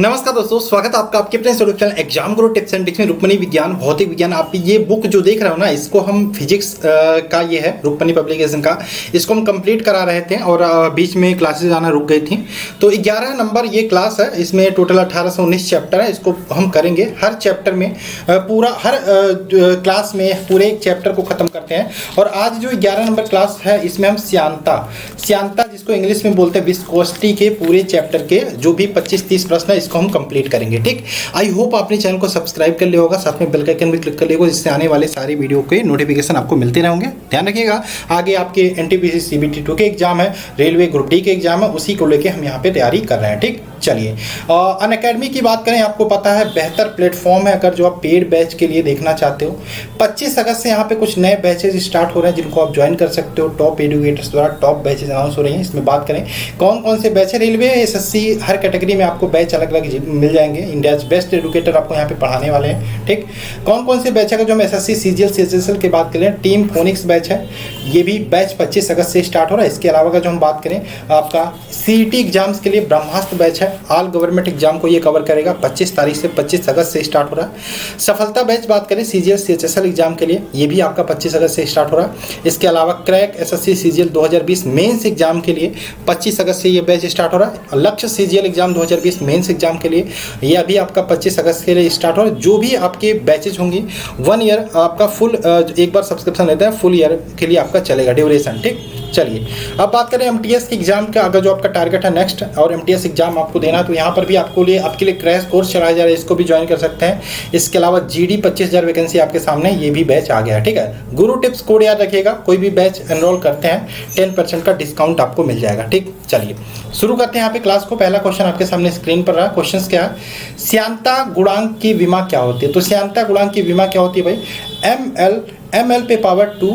नमस्कार दोस्तों, स्वागत है आपका आपके अपने YouTube channel exam Guru tips and tricks में। रुक्मणी विज्ञान भौतिक विज्ञान। आप ये बुक जो देख रहे हो ना, इसको हम फिजिक्स का ये है रुक्मणी पब्लिकेशन का, इसको हम कंप्लीट करा रहे थे और बीच में क्लासेस आना रुक गई थी। तो 11 नंबर ये क्लास है, इसमें टोटल 18 से 19 चैप्टर है। इसको हम करेंगे हर चैप्टर में पूरा हर क्लास में पूरे एक चैप्टर को ख़त्म करते हैं। और आज जो 11 नंबर क्लास है, इसमें हम श्यांता जिसको इंग्लिश में बोलते हैं विस्कोसिटी के पूरे चैप्टर के जो भी 25-30 प्रश्न है, इसको हम कंप्लीट करेंगे। ठीक, आई होप आपने चैनल को सब्सक्राइब कर लिया होगा, साथ में बेल का आइकन भी क्लिक कर लिया होगा, जिससे आने वाले सारे वीडियो के नोटिफिकेशन आपको मिलते रहेंगे। ध्यान रखिएगा, आगे आपके एनटीपीसी सीबीटी 2 के एग्जाम है, रेलवे ग्रुप डी के एग्जाम है, उसी को लेके हम यहाँ पे तैयारी कर रहे हैं। ठीक, चलिए अनअकैडमी की बात करें, आपको पता है बेहतर प्लेटफॉर्म है अगर जो आप पेड बैच के लिए देखना चाहते हो। 25 अगस्त से यहाँ पे कुछ नए बैचेज स्टार्ट हो रहे हैं, जिनको आप ज्वाइन कर सकते हो। टॉप एडुकेटर्स द्वारा टॉप बैचेज अनाउंस हो रही हैं। इसमें बात करें कौन कौन से बैच है, रेलवे एसएससी हर कैटेगरी में आपको बैच अलग अलग मिल जाएंगे। इंडियाज बेस्ट एडुकेटर आपको यहाँ पे पढ़ाने वाले हैं। ठीक, कौन कौन से बैच है, जो हम एसएससी सीजीएल सीएचएसएल की बात करें, टीम फोनिक्स बैच है, ये भी बैच 25 अगस्त से स्टार्ट हो रहा है। इसके अलावा जो हम बात करें आपका सीईटी एग्जाम्स के लिए ब्रह्मास्त्र बैच है, ऑल गवर्नमेंट एग्जाम को ये कवर करेगा। 25 तारीख से 25 अगस्त से स्टार्ट हो रहा है। सफलता बैच बात करें सीजीएल सीएचएसएल एग्जाम के लिए, ये भी आपका 25 अगस्त से स्टार्ट हो रहा है। इसके अलावा crack SSC CGL 2020 mains exam के लिए 25 अगस्त से ये बैच स्टार्ट हो रहा है। लक्ष्य सीजीएल एग्जाम 2020 मेंस एग्जाम के लिए ये अभी आपका 25 अगस्त के लिए स्टार्ट हो रहा है। जो भी आपके बैचेज होंगी 1 ईयर आपका फुल, एक बार सब्सक्रिप्शन लेते हैं फुल ईयर के लिए आपका चलेगा ड्यूरेशन। ठीक, चलिए अब बात करें एमटीएस के एग्जाम का। अगर जो आपका टारगेट है नेक्स्ट और एमटीएस एग्जाम आपको देना, तो यहाँ पर भी आपके लिए क्रैश कोर्स चलाया जा रहा है, इसको भी ज्वाइन कर सकते हैं। इसके अलावा जीडी 25,000 वैकेंसी आपके सामने, ये भी बैच आ गया है। ठीक है, गुरु टिप्स कोड याद रखिएगा, कोई भी बैच एनरोल करते हैं 10% का डिस्काउंट आपको मिल जाएगा। ठीक, चलिए शुरू करते हैं यहाँ पे क्लास को। पहला क्वेश्चन आपके सामने स्क्रीन पर रहा। क्वेश्चन क्या है, श्यांता गुणांक की विमा क्या होती है? तो श्यांता गुणांक की विमा क्या होती है भाई? ml पे पावर 2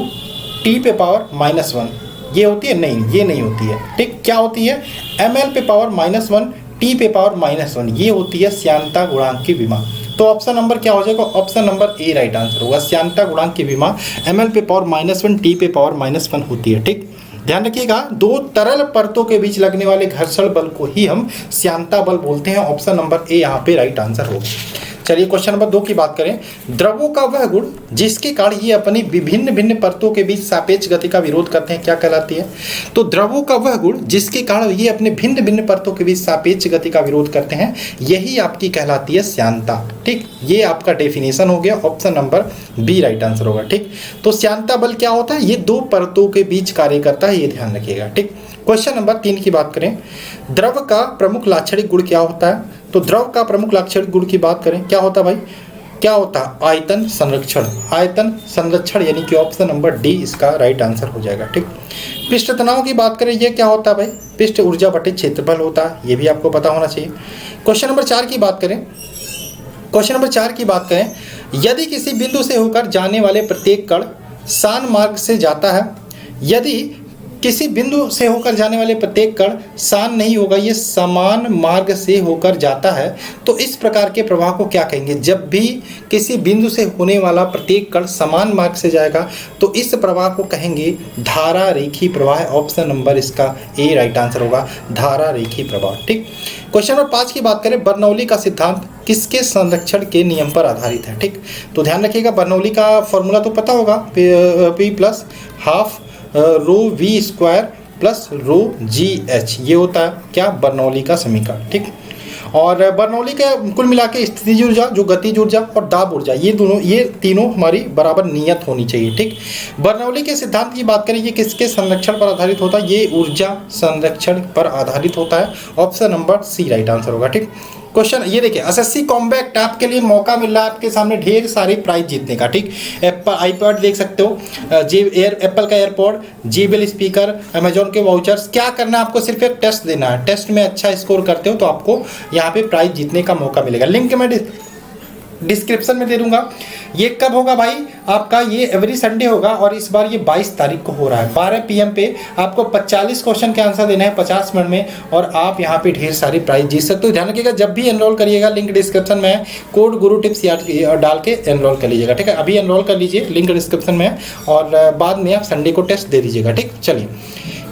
t पे पावर -1 ये होती है? नहीं, ये नहीं होती है। ठीक, क्या होती है? ml पे पावर -1 t पे पावर -1 ये होती है श्यांता गुणांक की विमा। तो ऑप्शन नंबर क्या हो जाएगा? Option number A right answer होगा। श्यांता गुणांक की विमा ml पे पावर -1 t पे पावर -1 होती है। ठीक, ध्यान रखिएगा, दो तरल परतों के बीच लगने वाले घर्षण बल को ही हम श्यांता बल बोलते हैं। ऑप्शन नंबर ए यहाँ पे राइट आंसर होगा। चलिए क्वेश्चन नंबर 2 की बात करें, द्रवों का वह गुण जिसके कारण ये अपनी विभिन्न परतों के बीच सापेक्ष गति का विरोध करते हैं, क्या कहलाती है? तो द्रवों का वह गुण जिसके कारण ये अपने भिन्न परतों के बीच सापेक्ष गति का विरोध करते हैं, यही आपकी कहलाती है श्यांता। ठीक, ये आपका डेफिनेशन हो गया। Option number B right answer होगा। ठीक, तो श्यांता बल क्या होता है? ये दो परतों के बीच कार्य करता है, ये ध्यान रखिएगा। ठीक, क्वेश्चन नंबर 3 की बात करें, द्रव का प्रमुख लाक्षणिक गुण क्या होता है? तो द्रव का प्रमुख लाक्षणिक गुण की बात करें, क्या होता है भाई? क्या होता है? आयतन संरक्षण। आयतन संरक्षण यानी कि ऑप्शन नंबर डी इसका राइट आंसर हो जाएगा। ठीक, पृष्ठ तनाव की बात करें, ये क्या होता है भाई? पृष्ठ ऊर्जा बटे क्षेत्रफल होता है, ये भी आपको पता होना चाहिए। क्वेश्चन नंबर 4 की बात करें, यदि किसी बिंदु से होकर जाने वाले प्रत्येक कण सान मार्ग से जाता है, यदि किसी बिंदु से होकर जाने वाले प्रत्येक कण सान नहीं होगा, ये समान मार्ग से होकर जाता है, तो इस प्रकार के प्रवाह को क्या कहेंगे? जब भी किसी बिंदु से होने वाला प्रत्येक कण समान मार्ग से जाएगा, तो इस प्रवाह को कहेंगे धारा रेखी प्रवाह। ऑप्शन नंबर इसका ए राइट आंसर होगा, धारा रेखी प्रवाह। ठीक, क्वेश्चन नंबर 5 की बात करें, बर्नौली का सिद्धांत किसके संरक्षण के नियम पर आधारित है? ठीक, तो ध्यान रखिएगा, बर्नौली का फॉर्मूला तो पता होगा, P + ½ rho v square plus rho जी एच, ये होता है क्या? बर्नौली का समीकरण। ठीक, और बर्नौली के कुल मिला के स्थितिज ऊर्जा, जो गतिज ऊर्जा और दाब ऊर्जा, ये तीनों हमारी बराबर नियत होनी चाहिए। ठीक, बर्नौली के सिद्धांत की बात करें, ये किसके संरक्षण पर आधारित होता है? ये ऊर्जा संरक्षण पर आधारित होता है। Option number C right answer होगा। ठीक, क्वेश्चन ये देखिए, एसएससी कॉम्बैक्ट आपके लिए मौका मिल रहा है आपके सामने ढेर सारे प्राइज जीतने का। ठीक, एप्पल आईपैड देख सकते हो, एप्पल का एयरपॉड, JBL स्पीकर, अमेजोन के वाउचर्स। क्या करना है आपको? सिर्फ एक टेस्ट देना है। टेस्ट में अच्छा स्कोर करते हो तो आपको यहाँ पे प्राइज जीतने का मौका मिलेगा। लिंक मैं डिस्क्रिप्शन में दे दूंगा। ये कब होगा भाई? आपका ये एवरी संडे होगा और इस बार ये 22 तारीख को हो रहा है। 12 PM पे आपको 45 क्वेश्चन के आंसर देना है 50 मिनट में, और आप यहाँ पे ढेर सारी प्राइज जीत सकते हो। ध्यान रखिएगा, जब भी एनरोल करिएगा लिंक डिस्क्रिप्शन में है, कोड गुरु टिप्स डाल के एनरोल कर लीजिएगा। ठीक है, अभी एनरोल कर लीजिए, लिंक डिस्क्रिप्शन में है, और बाद में आप संडे को टेस्ट दे दीजिएगा। ठीक, चलिए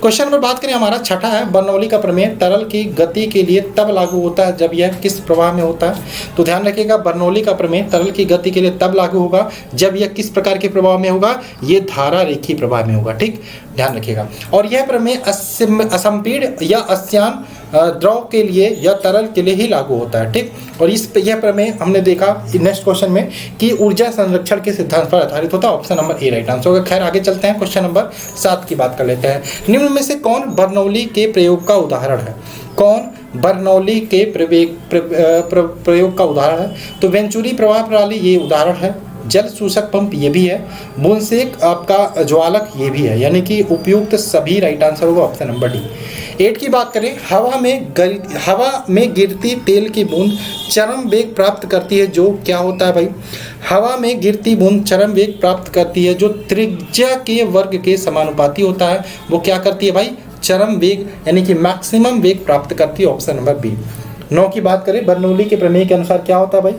क्वेश्चन नंबर बात करें हमारा छठा है, बर्नौली का प्रमेय तरल की गति के लिए तब लागू होता है जब यह किस प्रवाह में होता है। तो ध्यान रखिएगा, बर्नौली का प्रमेय तरल की गति के लिए तब लागू होगा जब यह किस प्रकार के प्रवाह में होगा, ये धारा रेखीय प्रवाह में होगा। ठीक, ध्यान रखिएगा। और यह प्रमेय असंपीड्य या अश्यान द्रव के लिए या तरल के लिए ही लागू होता है। ठीक, और यह प्रमेय हमने देखा नेक्स्ट क्वेश्चन में कि ऊर्जा संरक्षण के सिद्धांत पर आधारित होता है। Option number A right answer होगा। खैर आगे चलते हैं, क्वेश्चन नंबर 7 की बात कर लेते हैं। निम्न में से कौन बर्नौली के प्रयोग का उदाहरण है? कौन बर्नौली के प्रयोग का उदाहरण है? तो वेंचुरी प्रवाह प्रणाली ये उदाहरण है, जल सूचक पंप ये भी है, बूंसेक आपका ज्वालक ये भी है, यानी कि उपयुक्त सभी राइट आंसर होगा ऑप्शन नंबर डी। 8 की बात करें, हवा में गिरती तेल की बूंद चरम वेग प्राप्त करती है, जो क्या होता है भाई? हवा में गिरती बूंद चरम वेग प्राप्त करती है जो त्रिज्या के वर्ग के समानुपाती होता है। वो क्या करती है भाई? चरम वेग यानी कि मैक्सिमम वेग प्राप्त करती है, ऑप्शन नंबर बी। 9 की बात करें, बर्नौली के प्रमेय के अनुसार क्या होता है भाई?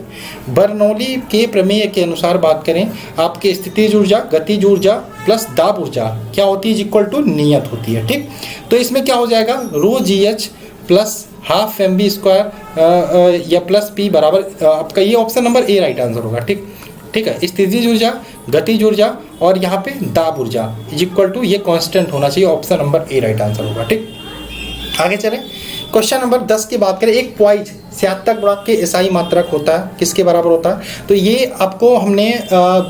बर्नौली के प्रमेय के अनुसार बात करें, आपके स्थितिज ऊर्जा, गतिज ऊर्जा प्लस दाब ऊर्जा क्या होती है? इक्वल टू नियत होती है। ठीक, तो इसमें क्या हो जाएगा? रो जी H plus half M B square या प्लस पी बराबर आपका ये option number A right answer होगा। ठीक, ठीक है। स्थितिज ऊर्जा, गतिज ऊर्जा और यहाँ पे दाब ऊर्जा इक्वल टू ये कांस्टेंट होना चाहिए, option number A right answer होगा। ठीक, आगे चलें। क्वेश्चन नंबर 10 की बात करें, एक पॉइज स्यातक गुणांक के एसआई मात्रक होता है, किसके बराबर होता है? तो ये आपको हमने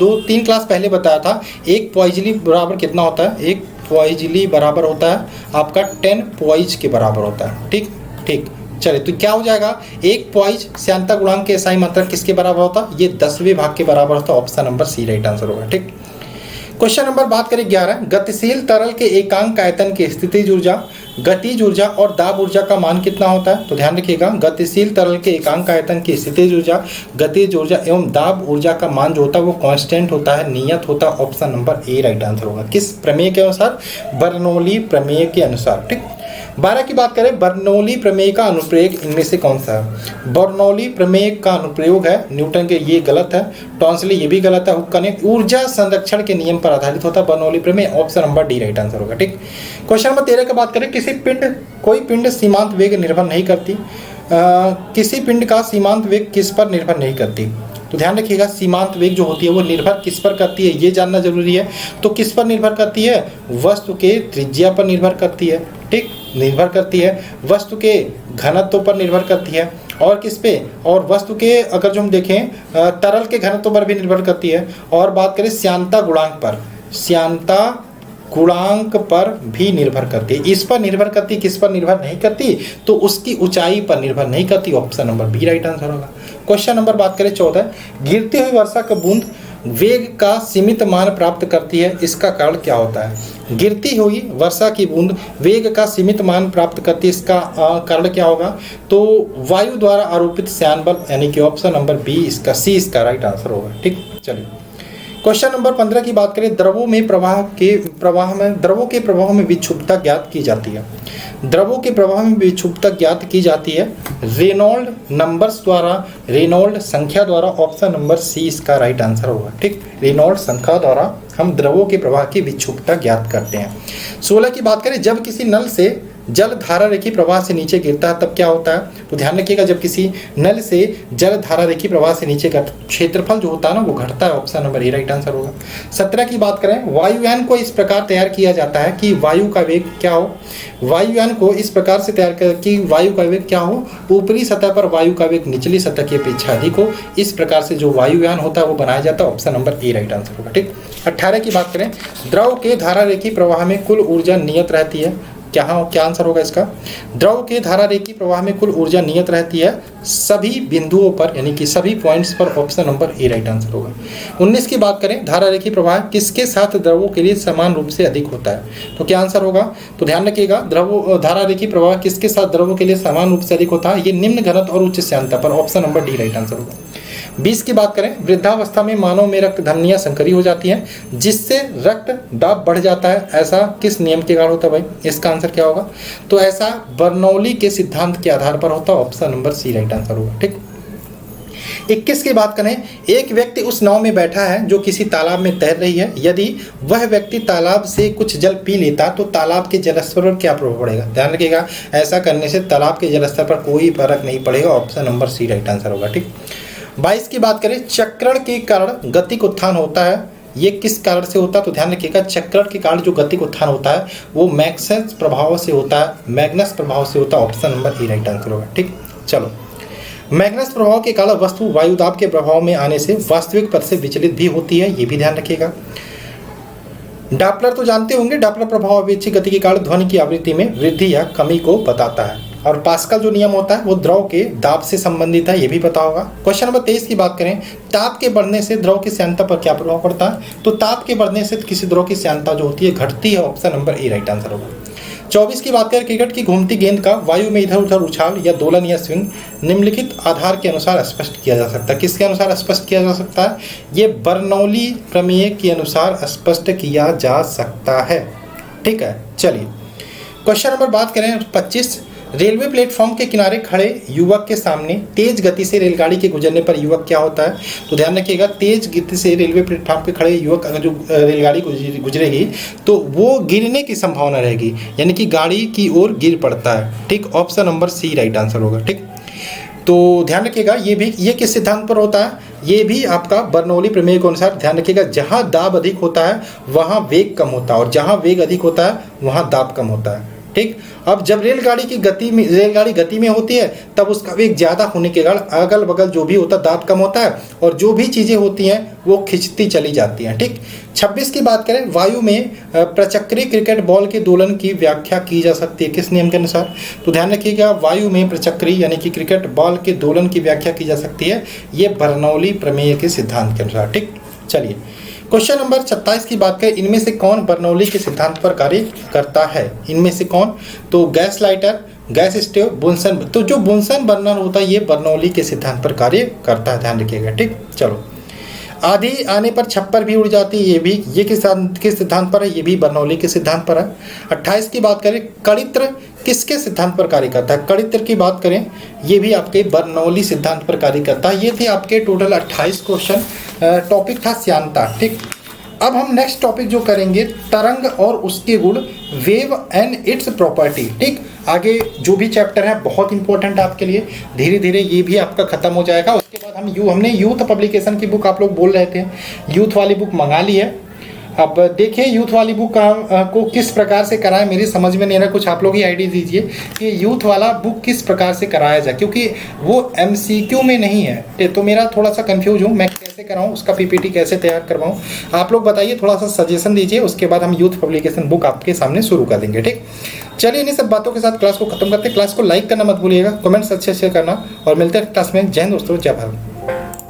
2-3 क्लास पहले बताया था। एक पॉइजली बराबर कितना होता है? एक पॉइजली बराबर होता है आपका 10 पॉइज के बराबर होता है। ठीक, ठीक, चलिए तो क्या हो जाएगा? एक पॉइज स्यातक गुणांक के एसआई मात्रक किसके बराबर होता है? ये 10वें भाग के बराबर होता है, option number C right answer होगा। ठीक, क्वेश्चन नंबर बात करें 11, गतिशील तरल के एकांक आयतन की स्थितिज ऊर्जा, गतिज ऊर्जा और दाब ऊर्जा का मान कितना होता है? तो ध्यान रखिएगा, गतिशील तरल के एकांक आयतन की स्थितिज ऊर्जा, गतिज ऊर्जा एवं दाब ऊर्जा का मान जो होता है वो कांस्टेंट होता है, नियत होता है, option number A right answer होगा। किस प्रमेय के अनुसार? बर्नौली प्रमेय के अनुसार। ठीक, 12 की बात करें, बर्नौली प्रमेय का अनुप्रयोग इनमें से कौन सा है? बर्नौली प्रमेय का अनुप्रयोग है न्यूटन के, ये गलत है। टॉन्सले ये भी गलत है। हुक्का ने ऊर्जा संरक्षण के नियम पर आधारित होता है बर्नौली प्रमेय, option number D right answer होगा। ठीक, क्वेश्चन नंबर 13 की बात करें, कोई पिंड सीमांत वेग निर्भर नहीं करती। किसी पिंड का सीमांत वेग किस पर निर्भर नहीं करती? तो ध्यान रखिएगा, सीमांत वेग जो होती है वो निर्भर किस पर करती है, ये जानना जरूरी है। तो किस पर निर्भर करती है? वस्तु के त्रिज्या पर निर्भर करती है। ठीक, निर्भर करती है, वस्तु के घनत्व पर निर्भर करती है, और किस पे? और वस्तु के अगर जो हम देखें तरल के घनत्व पर भी निर्भर करती है। और बात करें श्यानता गुणांक पर, श्यानता गुणांक पर भी निर्भर करती है। इस पर निर्भर करती, किस पर निर्भर नहीं करती? तो उसकी ऊंचाई पर निर्भर नहीं करती, option number B right answer होगा। क्वेश्चन नंबर बात करें 14, गिरती हुई वर्षा का बूंद वेग का सीमित मान प्राप्त करती है, इसका कारण क्या होता है? गिरती हुई वर्षा की बूंद वेग का सीमित मान प्राप्त करती है, इसका कारण क्या होगा? तो वायु द्वारा आरोपित श्यान बल, यानी कि ऑप्शन नंबर बी इसका सी इसका राइट आंसर होगा। ठीक, चलिए क्वेश्चन नंबर 15 की बात करें, द्रवों के प्रवाह में विक्षुब्धता ज्ञात की जाती है। द्रवों के प्रवाह में विक्षुब्धता ज्ञात की जाती है रेनॉल्ड नंबर्स द्वारा, रेनॉल्ड संख्या द्वारा, ऑप्शन नंबर सी इसका राइट आंसर होगा। ठीक, रेनॉल्ड संख्या द्वारा हम द्रवों के प्रवाह की विक्षुब्धता ज्ञात करते हैं। 16 की बात करें, जब किसी नल से जल धारा रेखी प्रवाह से नीचे गिरता है तब क्या होता है? तो ध्यान रखिएगा, जब किसी नल से जल धारा रेखी प्रवाह से नीचे क्षेत्रफल जो होता है ना वो घटता है, option number A right answer होगा। 17 की बात करें, वायुयान को इस प्रकार तैयार किया जाता है कि वायु का वेग क्या हो? वायुयान को इस प्रकार से तैयार कर कि वायु का वेग क्या हो? ऊपरी सतह पर वायु का वेग निचली सतह की अपेक्षा अधिक हो, इस प्रकार से जो वायुयान होता है वो बनाया जाता है, option number A right answer होगा। ठीक, 18 की बात करें, द्रव के धारा रेखी प्रवाह में कुल ऊर्जा नियत रहती है, क्या आंसर होगा इसका? द्रव के धारा रेखी प्रवाह में कुल ऊर्जा नियत रहती है सभी बिंदुओं पर, यानी कि सभी पॉइंट्स पर, option number A right answer होगा। 19 की बात करें, धारा रेखी प्रवाह किसके साथ द्रवों के लिए समान रूप से अधिक होता है? तो क्या आंसर होगा? तो ध्यान रखिएगा, धारा रेखी प्रवाह किसके साथ द्रवों के लिए समान रूप से अधिक होता है? ये निम्न घनत्व और उच्च श्यानता पर, option number D right answer होगा। 20 की बात करें, वृद्धावस्था में मानव में रक्त धमनियां संकरी हो जाती हैं जिससे रक्त दाब बढ़ जाता है, ऐसा किस नियम के कारण होता है भाई? इसका आंसर क्या होगा? तो ऐसा बर्नौली के सिद्धांत के आधार पर होता है, option number C right answer होगा। ठीक, 21 की बात करें, एक व्यक्ति उस नाव में बैठा है जो किसी तालाब में तैर रही है। यदि वह व्यक्ति तालाब से कुछ जल पी लेता तो तालाब के जलस्तर पर क्या प्रभाव पड़ेगा? ध्यान रखिएगा, ऐसा करने से तालाब के जलस्तर पर कोई फर्क नहीं पड़ेगा। Option number C right answer होगा। ठीक, 22 की बात करें, चक्रण के कारण गतिक उत्थान होता है, ये किस कारण से होता है? तो ध्यान रखिएगा, चक्रण के कारण जो गतिक उत्थान होता है वो मैग्नस प्रभाव से होता है, मैग्नस प्रभाव से होता है। Option number A right answer होगा। ठीक, चलो, मैग्नस प्रभाव के कारण वस्तु वायुदाब के प्रभाव में आने से वास्तविक पथ से विचलित भी होती है, ये भी ध्यान रखिएगा। डॉपलर तो जानते होंगे, डॉपलर प्रभाव अपेक्षित गति के कारण ध्वनि की आवृत्ति में वृद्धि या कमी को बताता है। और पास्कल जो नियम होता है वो द्रव के दाब से संबंधित है, ये भी पता होगा। क्वेश्चन नंबर 23 की बात करें, ताप के बढ़ने से द्रव की श्यानता पर क्या प्रभाव पड़ता है? तो ताप के बढ़ने से किसी द्रव की श्यानता जो होती है घटती है। Option number A right answer होगा। 24 की बात करें, क्रिकेट की घूमती गेंद का वायु में इधर उधर उछाल या दोलन या स्विंग निम्नलिखित आधार के अनुसार स्पष्ट किया जा सकता है। किसके अनुसार स्पष्ट किया जा सकता है? ये बर्नौली प्रमेय के अनुसार स्पष्ट किया जा सकता है। ठीक है, चलिए क्वेश्चन नंबर बात करें 25, रेलवे प्लेटफॉर्म के किनारे खड़े युवक के सामने तेज गति से रेलगाड़ी के गुजरने पर युवक क्या होता है? तो ध्यान रखिएगा, तेज गति से रेलवे प्लेटफॉर्म पे खड़े युवक अगर जो रेलगाड़ी गुजरेगी तो वो गिरने की संभावना रहेगी, यानी कि गाड़ी की ओर गिर पड़ता है। ठीक, option number C right answer होगा। ठीक, तो ध्यान रखिएगा, ये किस सिद्धांत पर होता है? ये भी आपका बर्नौली प्रमेय के अनुसार। ध्यान रखिएगा, जहां दाब अधिक होता है वहां वेग कम होता है और जहां वेग अधिक होता है वहां दाब कम होता है। ठीक, अब जब रेलगाड़ी गति में होती है तब उसका वेग ज़्यादा होने के कारण अगल बगल जो भी होता है दाब कम होता है और जो भी चीज़ें होती हैं वो खिंचती चली जाती हैं। ठीक, 26 की बात करें, वायु में प्रचक्री क्रिकेट बॉल के दोलन की व्याख्या की जा सकती है किस नियम के अनुसार? तो ध्यान रखिएगा, वायु में प्रचक्री यानी कि क्रिकेट बॉल के दोलन की व्याख्या की जा सकती है, ये बर्नौली प्रमेय के सिद्धांत के अनुसार। ठीक, चलिए क्वेश्चन नंबर 27 की बात करें, इनमें से कौन बर्नौली के सिद्धांत पर कार्य करता है? इनमें से कौन? तो गैस लाइटर, गैस स्टोव, बुनसन। तो जो बुनसन बर्नर होता है ये बर्नौली के सिद्धांत पर कार्य करता है, ध्यान रखिएगा। ठीक, चलो, आधी आने पर छप्पर भी उड़ जाती है, ये किस सिद्धांत पर है? ये भी बर्नौली के सिद्धांत पर है। 28 की बात करें, कड़ित्र किसके सिद्धांत पर कार्य करता है? कड़ित्र की बात करें, ये भी आपके बर्नौली सिद्धांत पर कार्य करता है। ये थे आपके टोटल 28 क्वेश्चन। टॉपिक था श्यानता। ठीक, अब हम नेक्स्ट टॉपिक जो करेंगे, तरंग और उसके गुण, वेव एंड इट्स प्रॉपर्टी। ठीक, आगे जो भी चैप्टर है बहुत इंपॉर्टेंट है आपके लिए, धीरे धीरे ये भी आपका खत्म हो जाएगा। उसके बाद हमने यूथ पब्लिकेशन की बुक, आप लोग बोल रहे थे यूथ वाली बुक मंगा ली है। अब देखिए यूथ वाली बुक को किस प्रकार से कराएं, मेरी समझ में नहीं आ रहा, कुछ आप लोग ही आइडिया दीजिए कि यूथ वाला बुक किस प्रकार से कराया जाए, क्योंकि वो MCQ में नहीं है तो मेरा थोड़ा सा कंफ्यूज हूँ, मैं कैसे कराऊँ, उसका PPT कैसे तैयार करवाऊँ, आप लोग बताइए, थोड़ा सा सजेशन दीजिए। उसके बाद हम यूथ पब्लिकेशन बुक आपके सामने शुरू कर देंगे। ठीक, चलिए इन्हीं सब बातों के साथ क्लास को खत्म करते हैं। क्लास को लाइक करना मत भूलिएगा, कमेंट्स अच्छे करना और मिलते हैं क्लास में। जय हिंद दोस्तों, जय भारत।